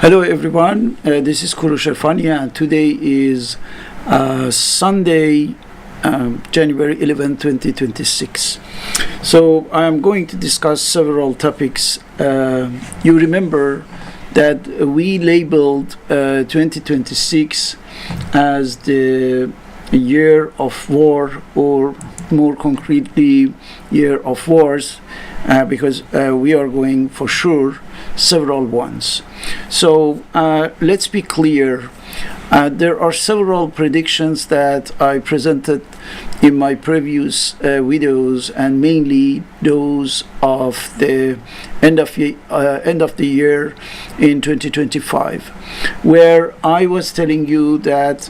Hello everyone, this is Korosh Erfani and today is Sunday, January 11, 2026. So I am going to discuss several topics. You remember that we labeled 2026 as the year of war, or more concretely, year of wars, because we are going for sure several ones. So let's be clear. There are several predictions that I presented in my previous videos, and mainly those of the end of the year in 2025, where I was telling you that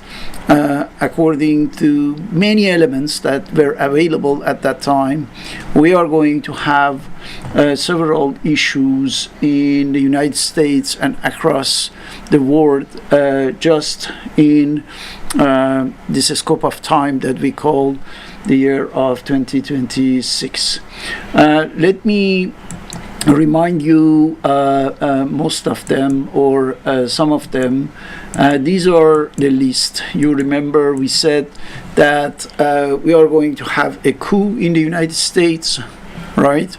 according to many elements that were available at that time, we are going to have several issues in the United States and across the world, just in this scope of time that we call the year of 2026. Let me remind you most of them, or some of them. These are the list. You remember we said that we are going to have a coup in the United States, right?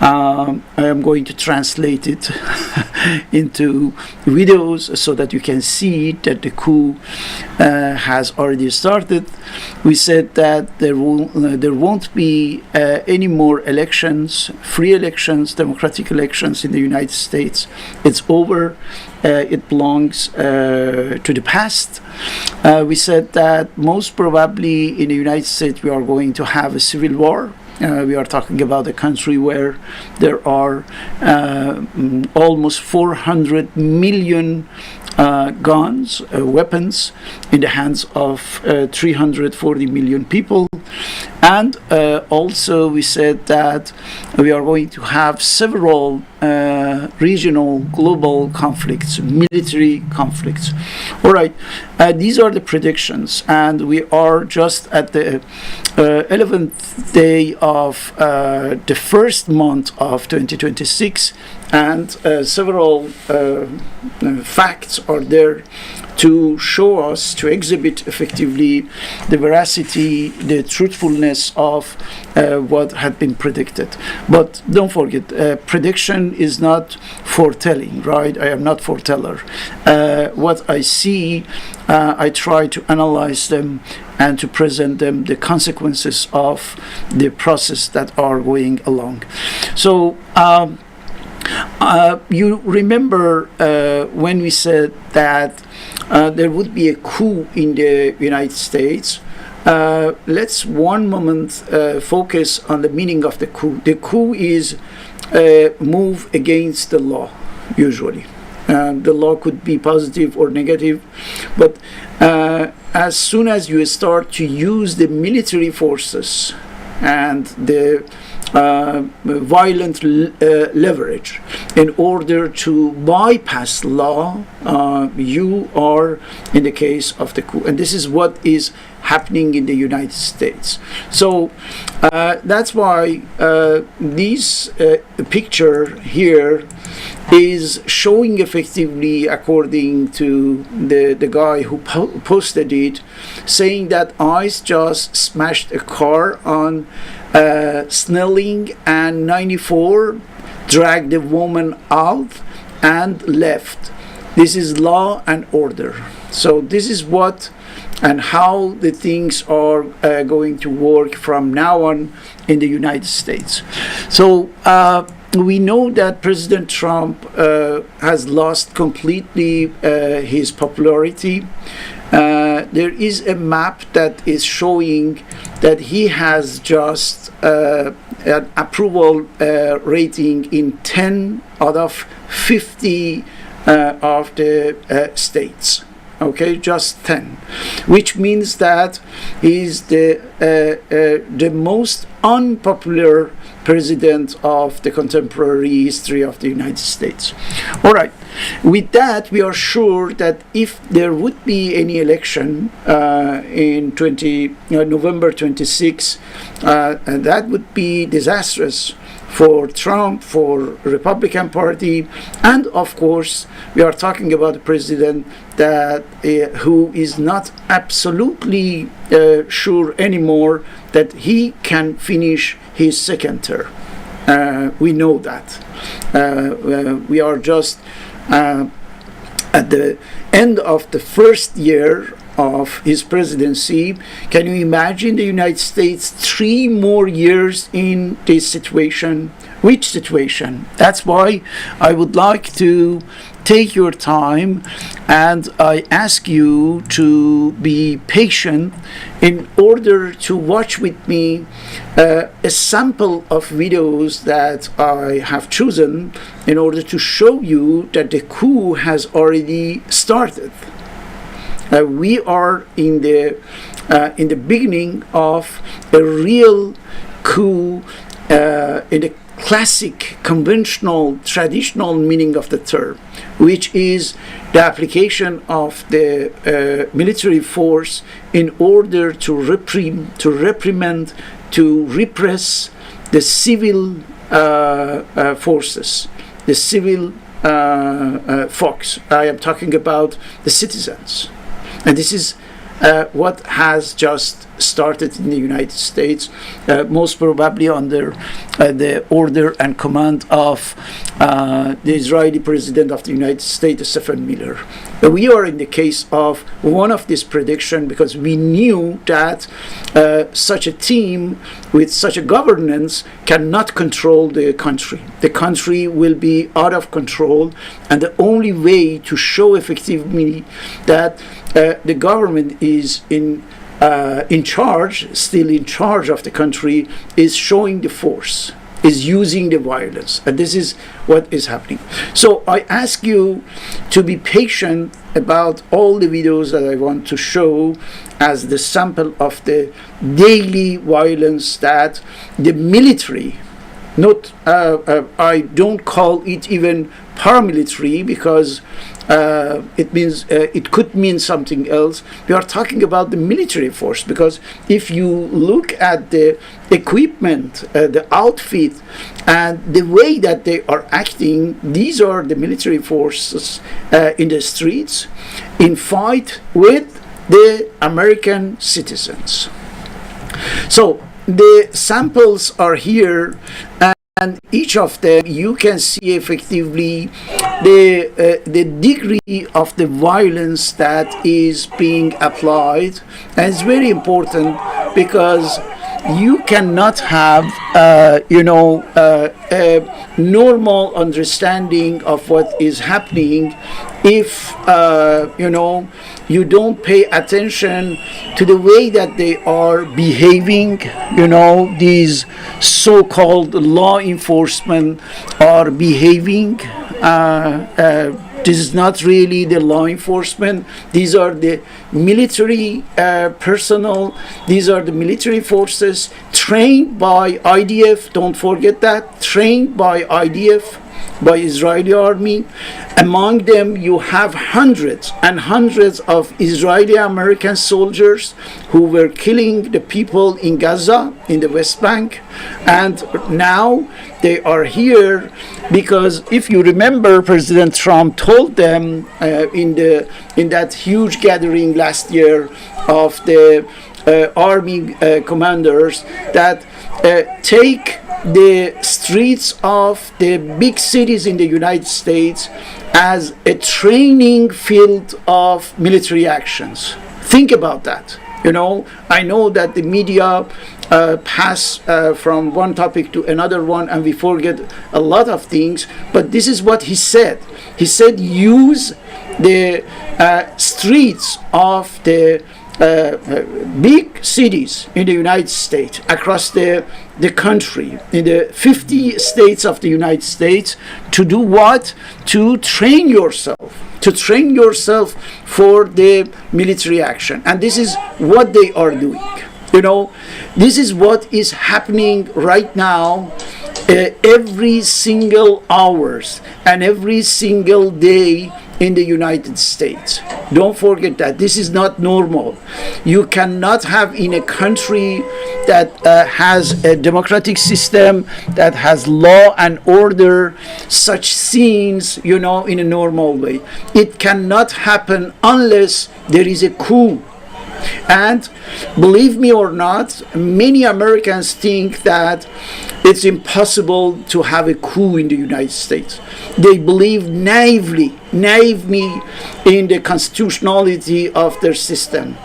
I am going to translate it into videos so that you can see that the coup has already started. We said that there won't be any more elections, free elections, democratic elections in the United States. It's over. It belongs to the past. We said that most probably in the United States we are going to have a civil war. We are talking about a country where there are almost 400 million guns, weapons in the hands of 340 million people. And also we said that we are going to have several regional, global conflicts, military conflicts. All right, these are the predictions, and we are just at the 11th day of the first month of 2026, and several facts are there to show us, to exhibit effectively the veracity, the truthfulness of what had been predicted. But don't forget, prediction is not foretelling, right? I am not foreteller. What I see, I try to analyze them and to present them the consequences of the process that are going along. So you remember when we said that there would be a coup in the United States. Let's one moment focus on the meaning of the coup. The coup is a move against the law, usually. The law could be positive or negative, but as soon as you start to use the military forces and the violent leverage in order to bypass law, you are in the case of the coup. And this is what is happening in the United States. So that's why this picture here is showing effectively, according to the guy who posted it, saying that ICE just smashed a car on Snelling and 94, dragged the woman out and left. This is law and order. So this is what and how the things are going to work from now on in the United States. So we know that President Trump has lost completely his popularity. There is a map that is showing that he has just an approval rating in 10 out of 50 of the states. Okay, just 10, which means that he's the most unpopular president of the contemporary history of the United States. All right, with that, we are sure that if there would be any election in November 26, that would be disastrous for Trump, for Republican Party, and of course we are talking about a president that who is not absolutely sure anymore that he can finish his second term. We know that. We are just at the end of the first year of his presidency. Can you imagine the United States 3 more years in this situation? Which situation? That's why I would like to take your time, and I ask you to be patient in order to watch with me a sample of videos that I have chosen in order to show you that the coup has already started. We are in the beginning of a real coup in the classic, conventional, traditional meaning of the term, which is the application of the military force in order to reprimand, to repress the civil forces, the civil folks. I am talking about the citizens. And this is what has just started in the United States, most probably under the order and command of the Israeli President of the United States, Stephen Miller. We are in the case of one of these predictions because we knew that such a team with such a governance cannot control the country. The country will be out of control, and the only way to show effectively that the government is in charge, still in charge of the country, is showing the force, is using the violence. And this is what is happening. So I ask you to be patient about all the videos that I want to show as the sample of the daily violence that the military, not I don't call it even paramilitary because it means it could mean something else. We are talking about the military force because if you look at the equipment, the outfit, and the way that they are acting, these are the military forces in the streets in fight with the American citizens. So the samples are here, and each of them you can see effectively the degree of the violence that is being applied. And it's very important because you cannot have a normal understanding of what is happening if you don't pay attention to the way that they are behaving. These so-called law enforcement are behaving. This is not really the law enforcement. These are the military personnel. These are the military forces trained by IDF. Don't forget that. Trained by IDF, by Israeli army. Among them you have hundreds and hundreds of Israeli American soldiers who were killing the people in Gaza, in the West Bank, and now they are here because if you remember, President Trump told them in that huge gathering last year of the army commanders that take the streets of the big cities in the United States as a training field of military actions. Think about that. I know that the media pass from one topic to another one and we forget a lot of things, but this is what he said. He said use the streets of the big cities in the United States, across the country, in the 50 states of the United States, to do what? To train yourself. To train yourself for the military action. And this is what they are doing. This is what is happening right now, every single hours and every single day in the United States. Don't forget that. This is not normal. You cannot have in a country that has a democratic system, that has law and order, such scenes, in a normal way. It cannot happen unless there is a coup. And believe me or not, many Americans think that it's impossible to have a coup in the United States. They believe naively in the constitutionality of their system.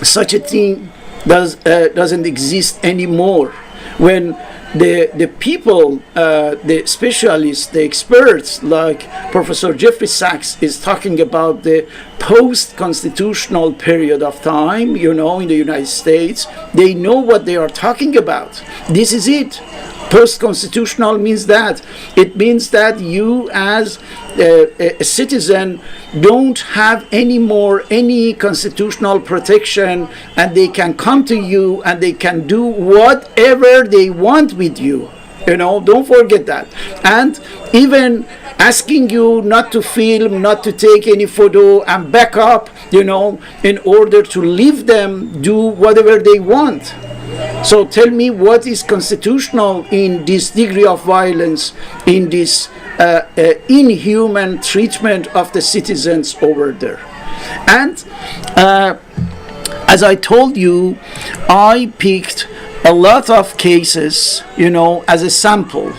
Such a thing doesn't exist anymore. When the people, the specialists, the experts like Professor Jeffrey Sachs is talking about the post-constitutional period of time, in the United States, they know what they are talking about. This is it. Post-constitutional means that. It means that you as a citizen don't have anymore any constitutional protection, and they can come to you and they can do whatever they want with you. Don't forget that. And even asking you not to film, not to take any photo, and back up, in order to leave them do whatever they want. So tell me, what is constitutional in this degree of violence, in this inhuman treatment of the citizens over there? And as I told you, I picked a lot of cases, as a sample.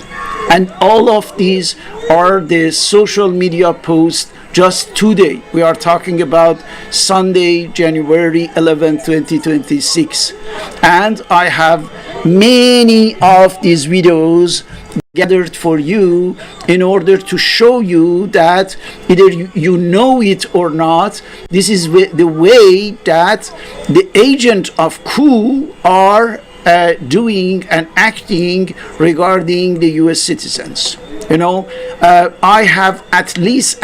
And all of these are the social media posts just today. We are talking about Sunday, January 11, 2026. And I have many of these videos gathered for you in order to show you that either you know it or not, this is the way that the agent of coup are doing and acting regarding the US citizens. I have at least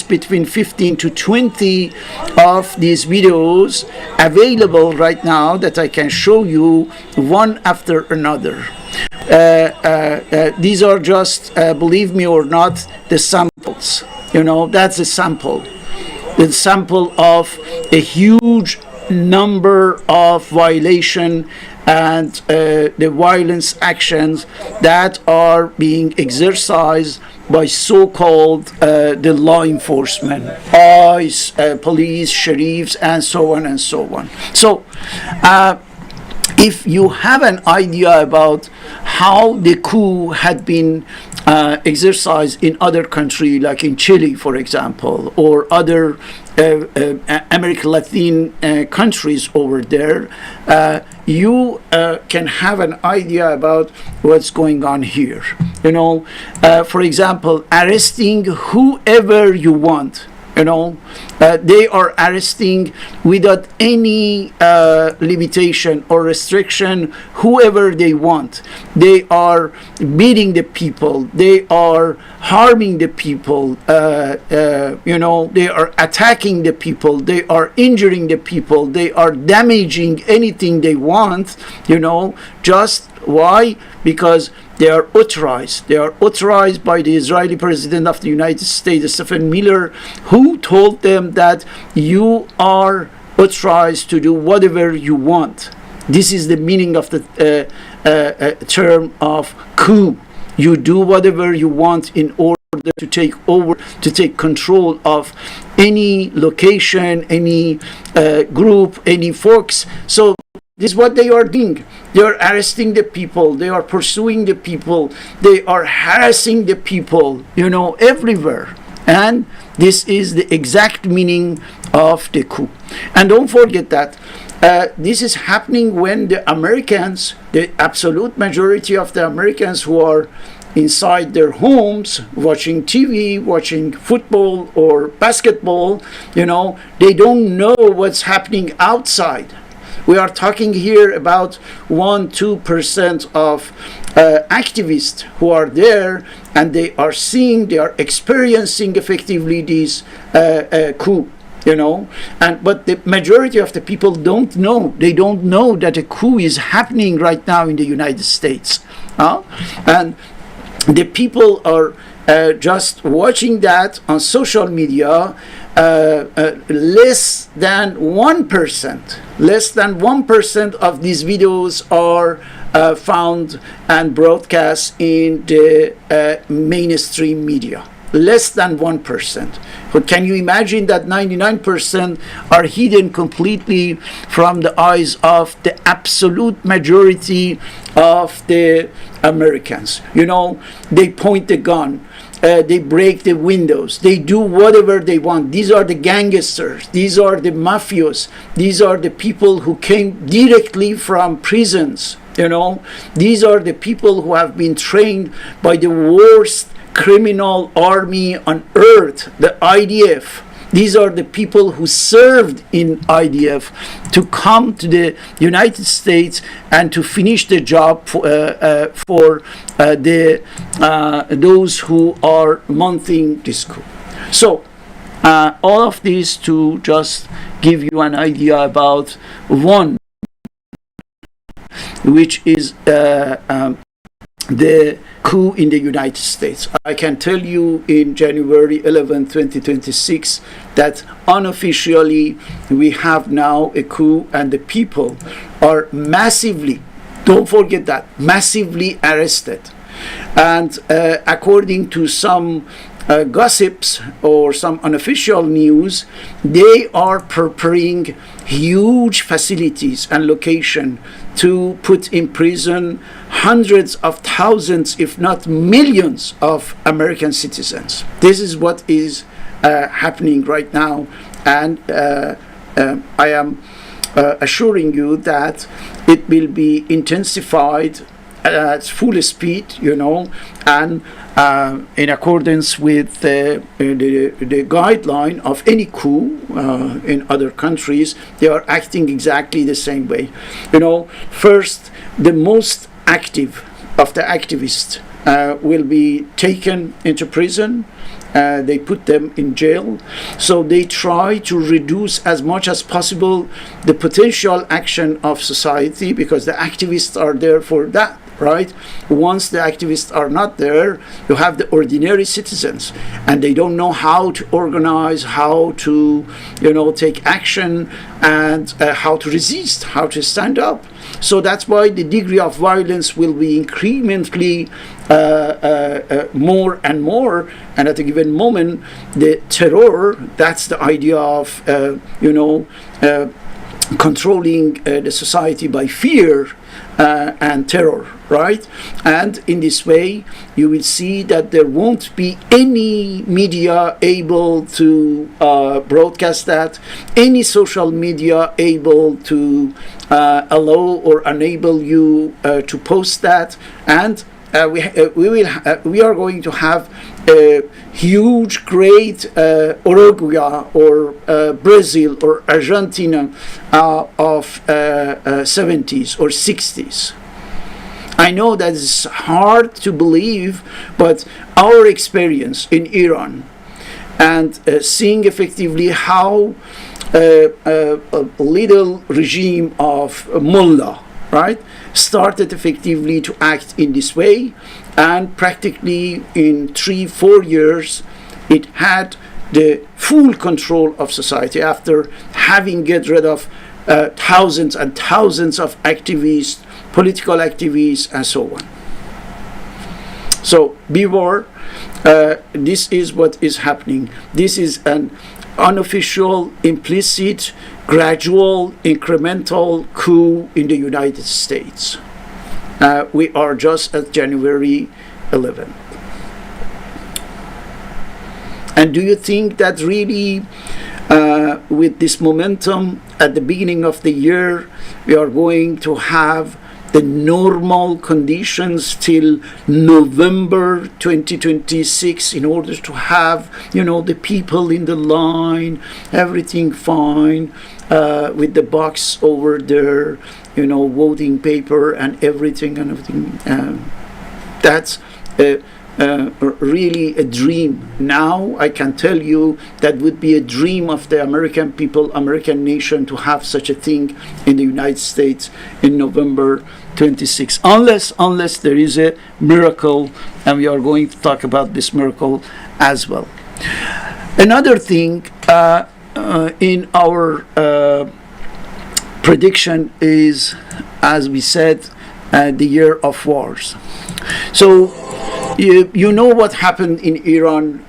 between 15 to 20 of these videos available right now that I can show you one after another. These are just, believe me or not, the samples. That's a sample. The sample of a huge number of violation and the violence actions that are being exercised by so-called the law enforcement, ICE, police, sheriffs, and so on and so on. So if you have an idea about how the coup had been exercised in other countries, like in Chile, for example, or other American Latin countries over there, you can have an idea about what's going on here. For example, arresting whoever you want. They are arresting without any limitation or restriction whoever they want. They are beating the people. They are harming the people. They are attacking the people. They are injuring the people. They are damaging anything they want. Just why? Because they are authorized. They are authorized by the Israeli President of the United States, Stephen Miller, who told them that you are authorized to do whatever you want. This is the meaning of the term of coup. You do whatever you want in order to take over, to take control of any location, any group, any folks. So this is what they are doing. They are arresting the people. They are pursuing the people. They are harassing the people, everywhere. And this is the exact meaning of the coup. And don't forget that this is happening when the Americans, the absolute majority of the Americans who are inside their homes watching TV, watching football or basketball, they don't know what's happening outside. We are talking here about 1-2% of activists who are there, and they are seeing, they are experiencing effectively this coup. But the majority of the people don't know. They don't know that a coup is happening right now in the United States. And the people are just watching that on social media, less than 1% of these videos are found and broadcast in the mainstream media. Less than 1%. But can you imagine that 99% are hidden completely from the eyes of the absolute majority of the Americans? You know, they point the gun, they break the windows, they do whatever they want. These are the gangsters, these are the mafios, these are the people who came directly from prisons. You know, these are the people who have been trained by the worst criminal army on earth, the IDF. These are the people who served in IDF to come to the United States and to finish the job for those who are mounting this coup. So all of this to just give you an idea about one, which is the coup in the United States. I can tell you in January 11, 2026, that unofficially we have now a coup, and the people are massively, don't forget that, massively arrested. And according to some gossips or some unofficial news, they are preparing huge facilities and location to put in prison hundreds of thousands, if not millions, of American citizens. This is what is happening right now, and I am assuring you that it will be intensified at full speed, you know, and in accordance with the guideline of any coup in other countries, they are acting exactly the same way. You know, first, the most active of the activists will be taken into prison. They put them in jail. So they try to reduce as much as possible the potential action of society, because the activists are there for that, right? Once the activists are not there, you have the ordinary citizens, and they don't know how to organize, how to, you know, take action, and how to resist, how to stand up. So that's why the degree of violence will be incrementally more and more, and at a given moment, the terror, that's the idea of, controlling the society by fear and terror, right? And in this way, you will see that there won't be any media able to broadcast that, any social media able to allow or enable you to post that, and we are going to have a huge, great Uruguay or Brazil or Argentina of 70s or 60s. I know that it's hard to believe, but our experience in Iran and seeing effectively how a little regime of mullah, right, started effectively to act in this way, and practically in 3-4 years it had the full control of society after having get rid of thousands and thousands of activists, political activists, and so on. So beware, this is what is happening. This is an unofficial, implicit, gradual, incremental coup in the United States. We are just at January 11th. And do you think that really, with this momentum at the beginning of the year, we are going to have the normal conditions till November 2026 in order to have, the people in the line, everything fine, with the box over there, voting paper and everything and everything. That's really a dream. Now I can tell you that would be a dream of the American people, American nation, to have such a thing in the United States in November 26, unless there is a miracle, and we are going to talk about this miracle as well. Another thing in our prediction is, as we said, the year of wars. So you know what happened in Iran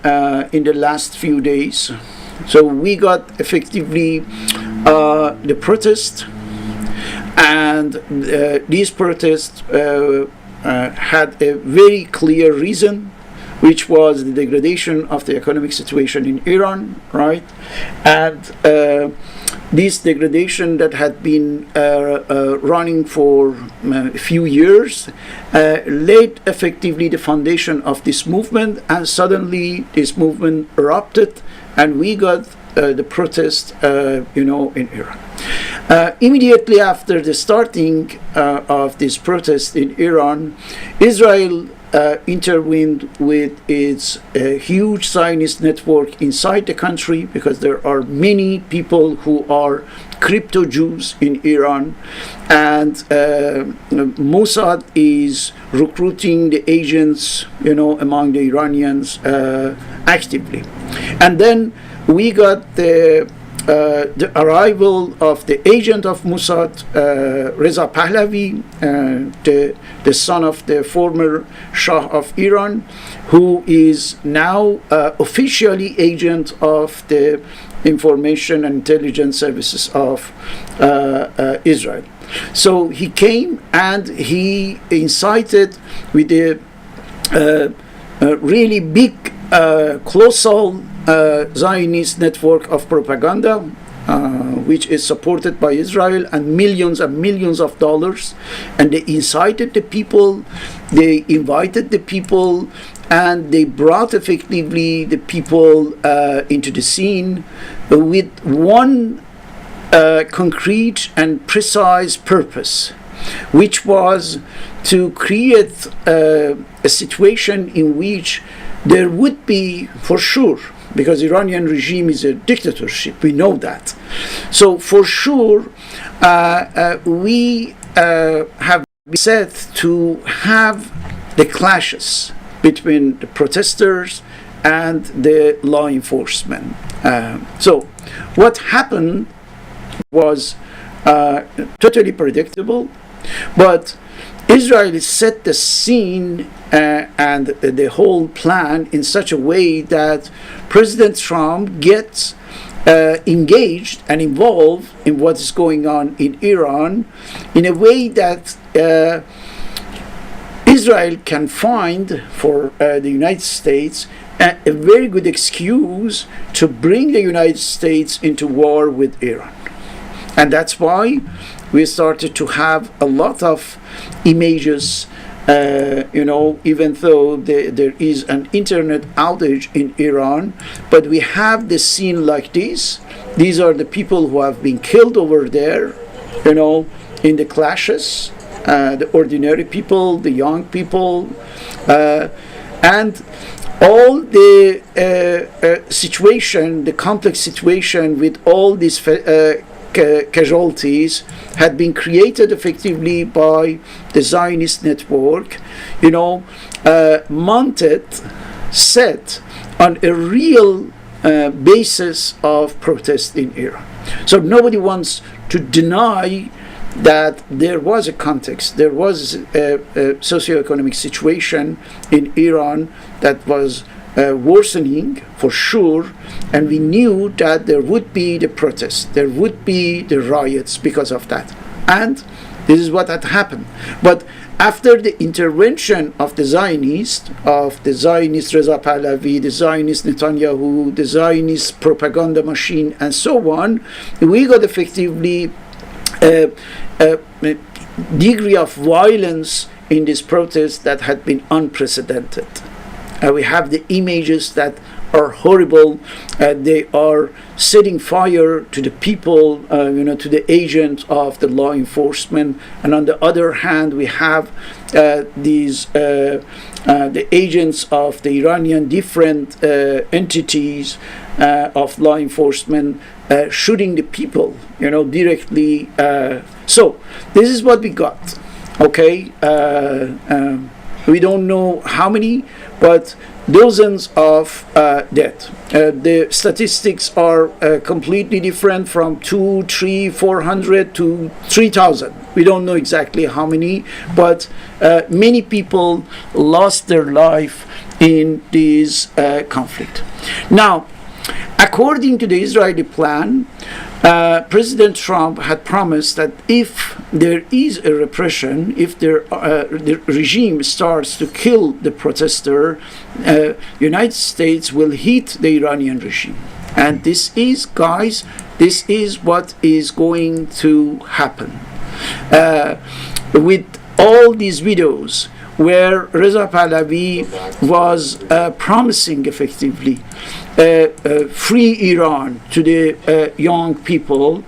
in the last few days. So we got effectively the protest, and these protests had a very clear reason, which was the degradation of the economic situation in Iran, right? And this degradation that had been running for a few years laid effectively the foundation of this movement, and suddenly this movement erupted, and we got the protest, in Iran. Immediately after the starting of this protest in Iran, Israel intervened with its huge Zionist network inside the country, because there are many people who are crypto Jews in Iran, and Mossad is recruiting the agents, among the Iranians actively. And then we got the arrival of the agent of Mossad, Reza Pahlavi, the son of the former Shah of Iran, who is now officially agent of the information and intelligence services of Israel. So he came and he incited with a really big, colossal Zionist network of propaganda, which is supported by Israel, and millions of dollars. And they incited the people, they invited the people, and they brought effectively the people into the scene with one concrete and precise purpose, which was to create a situation in which there would be, for sure, because Iranian regime is a dictatorship, we know that. So for sure, we have been set to have the clashes between the protesters and the law enforcement. So what happened was totally predictable, but Israel set the scene and the whole plan in such a way that President Trump gets engaged and involved in what is going on in Iran in a way that Israel can find for the United States a very good excuse to bring the United States into war with Iran. And that's why we started to have a lot of images, even though there is an internet outage in Iran, but we have the scene like this. These are the people who have been killed over there, in the clashes, the ordinary people, the young people, and all the situation, the complex situation with all these casualties had been created effectively by the Zionist network, mounted, set on a real basis of protest in Iran. So nobody wants to deny that there was a context, there was a socioeconomic situation in Iran that was worsening for sure, and we knew that there would be the protests, there would be the riots because of that, and this is what had happened. But after the intervention of the Zionists Reza Pahlavi, the Zionist Netanyahu, the Zionist propaganda machine, and so on, we got effectively a degree of violence in this protest that had been unprecedented. We have the images that are horrible. They are setting fire to the people, to the agents of the law enforcement. And on the other hand, we have the agents of the Iranian different entities of law enforcement shooting the people, directly. So this is what we got. Okay, we don't know how many, but dozens of death. The statistics are completely different, from 2, 3, 400 to 3,000. We don't know exactly how many, but many people lost their life in this conflict. Now, according to the Israeli plan, President Trump had promised that if there is a repression, if the regime starts to kill the protester, United States will hit the Iranian regime. And this is, guys, this is what is going to happen. With all these videos where Reza Pahlavi was promising effectively free Iran to the young people,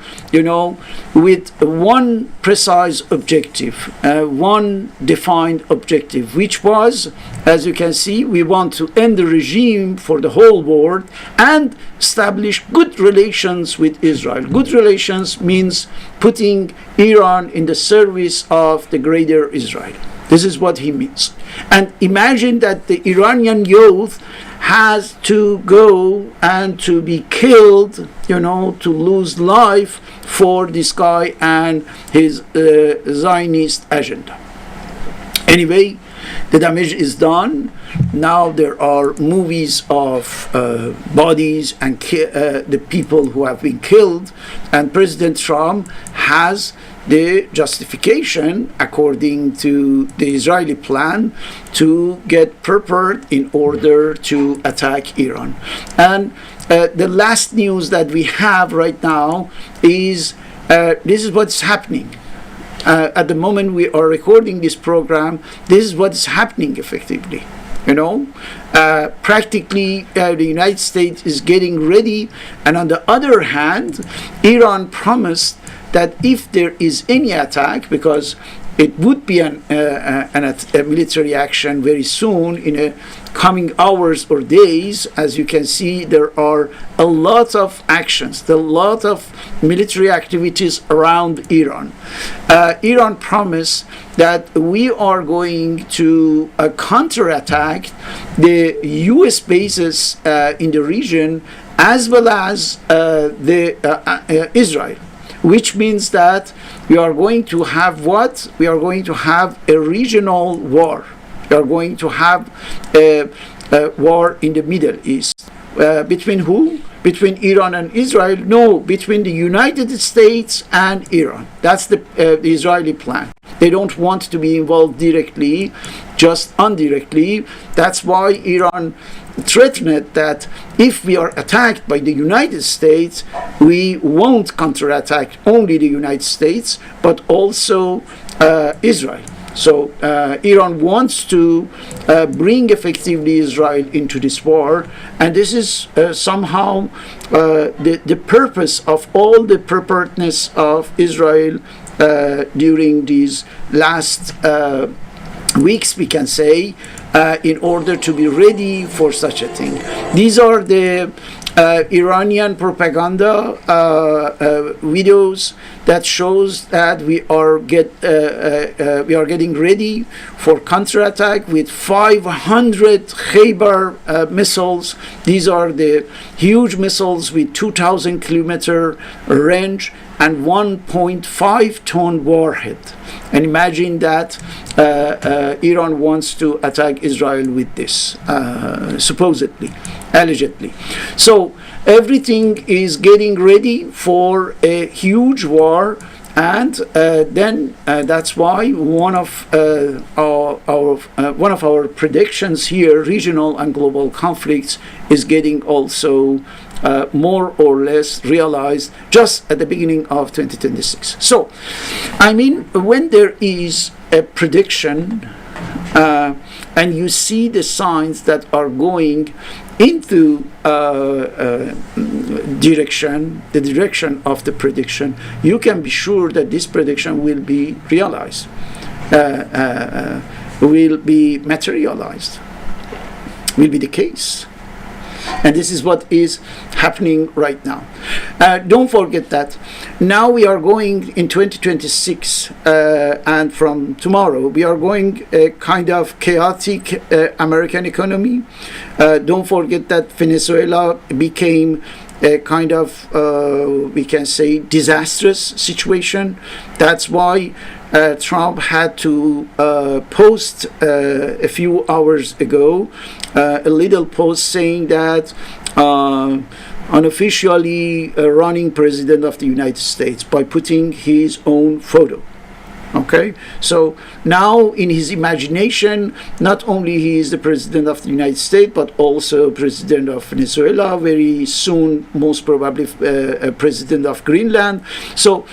with one precise objective, one defined objective, which was, as you can see, we want to end the regime for the whole world and establish good relations with Israel. Good relations means putting Iran in the service of the greater Israel. This is what he means. And imagine that the Iranian youth has to go and to be killed, to lose life for this guy and his Zionist agenda. Anyway, the damage is done. Now there are movies of bodies and the people who have been killed, and President Trump has the justification, according to the Israeli plan, to get prepared in order to attack Iran. And the last news that we have right now is this is what's happening. At the moment we are recording this program, this is what's happening effectively. Practically the United States is getting ready, and on the other hand, Iran promised that if there is any attack, because it would be a military action very soon, in a coming hours or days. As you can see, there are a lot of actions, a lot of military activities around Iran. Iran promised that we are going to counterattack the U.S. bases in the region, as well as Israel. Which means that we are going to have what? We are going to have a regional war. We are going to have a war in the Middle East. Between who? Between Iran and Israel? No, between the United States and Iran. That's the Israeli plan. They don't want to be involved directly, just indirectly. That's why Iran threatened that if we are attacked by the United States, we won't counterattack only the United States, but also Israel. So Iran wants to bring effectively Israel into this war, and this is somehow the purpose of all the preparedness of Israel during these last weeks, we can say, in order to be ready for such a thing. These are the Iranian propaganda videos that shows that we are getting ready for counterattack with 500 Khaybar missiles. These are the huge missiles with 2,000 kilometer range and 1.5 ton warhead. And imagine that Iran wants to attack Israel with this, supposedly, allegedly. So everything is getting ready for a huge war, and then that's why one of our predictions here, regional and global conflicts, is getting also more or less realized just at the beginning of 2026. So, I mean, when there is a prediction, and you see the signs that are going into the direction of the prediction, you can be sure that this prediction will be realized, will be materialized, will be the case. And this is what is happening right now. Don't forget that now we are going in 2026, and from tomorrow we are going a kind of chaotic American economy. Don't forget that Venezuela became a kind of, we can say, disastrous situation. That's why Trump had to post a few hours ago a little post saying that unofficially running president of the United States by putting his own photo. Okay, so now in his imagination, not only he is the president of the United States, but also president of Venezuela, very soon, most probably president of Greenland. So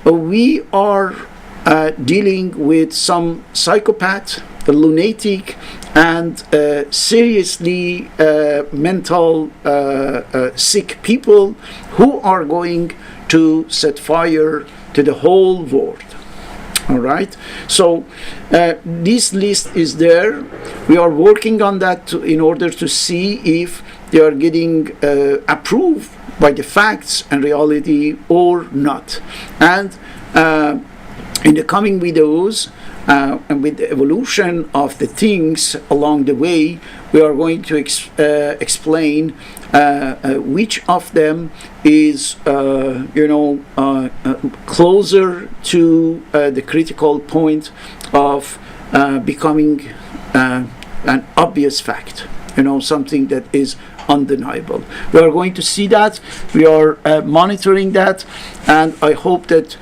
we are dealing with some psychopath, a lunatic, and seriously mental sick people who are going to set fire to the whole world. All right, so this list is there. We are working on that in order to see if they are getting approved by the facts and reality or not. And in the coming videos, and with the evolution of the things along the way, we are going to explain which of them is closer to the critical point of becoming an obvious fact, something that is undeniable. We are going to see that. We are monitoring that, and I hope that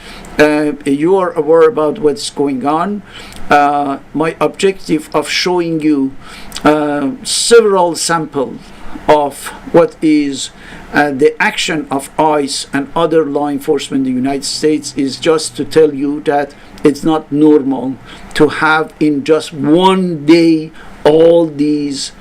you are aware about what's going on. My objective of showing you several samples of what is the action of ICE and other law enforcement in the United States is just to tell you that it's not normal to have in just one day all these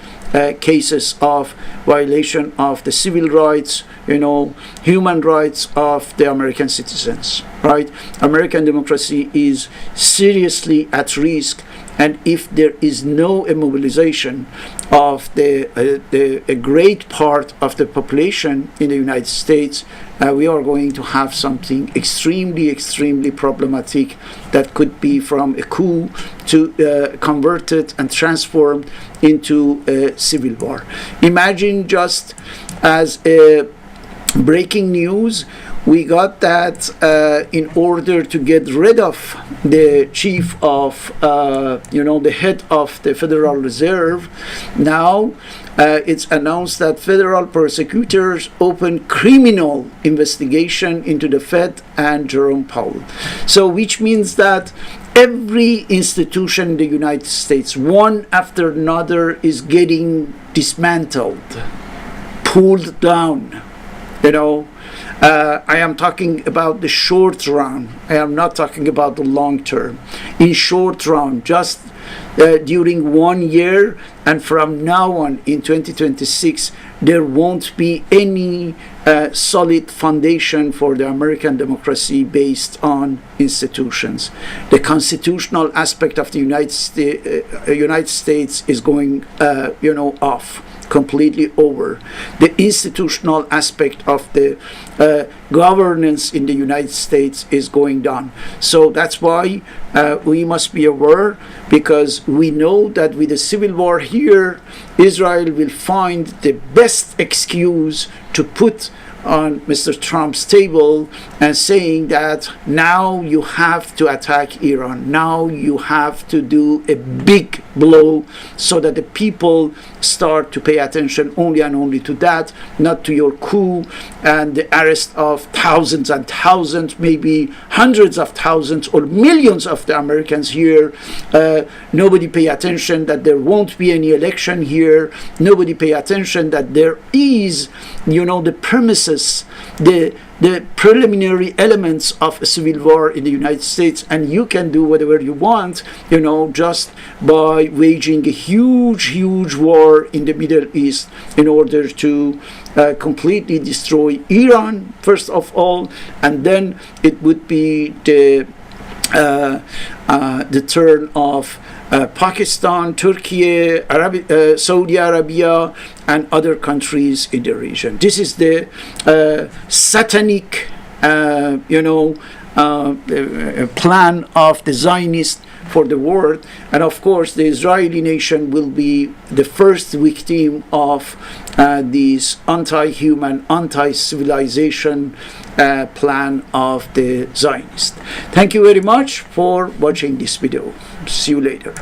cases of violation of the civil rights, human rights of the American citizens, right? American democracy is seriously at risk, and if there is no mobilization of a great part of the population in the United States, we are going to have something extremely problematic that could be from a coup to converted and transformed into a civil war. Imagine, just as a breaking news, we got that in order to get rid of the chief of, the head of the Federal Reserve, now it's announced that federal prosecutors open criminal investigation into the Fed and Jerome Powell. So which means that every institution in the United States, one after another, is getting dismantled, pulled down. I am talking about the short run. I am not talking about the long term. In short run, just during 1 year and from now on in 2026, there won't be any solid foundation for the American democracy based on institutions. The constitutional aspect of the United States is going, off. Completely over. The institutional aspect of the governance in the United States is going down. So that's why we must be aware, because we know that with the civil war here, Israel will find the best excuse to put on Mr. Trump's table and saying that now you have to attack Iran. Now you have to do a big blow so that the people start to pay attention only and only to that, not to your coup and the arrest of thousands and thousands, maybe hundreds of thousands or millions of the Americans here. Nobody pay attention that there won't be any election here. Nobody pay attention that there is, the premises process, the preliminary elements of a civil war in the United States, and you can do whatever you want, just by waging a huge war in the Middle East in order to completely destroy Iran, first of all, and then it would be the turn of Pakistan, Turkey, Saudi Arabia, and other countries in the region. This is the satanic, plan of the Zionists for the world. And of course, the Israeli nation will be the first victim of this anti-human, anti-civilization plan of the Zionists. Thank you very much for watching this video. See you later.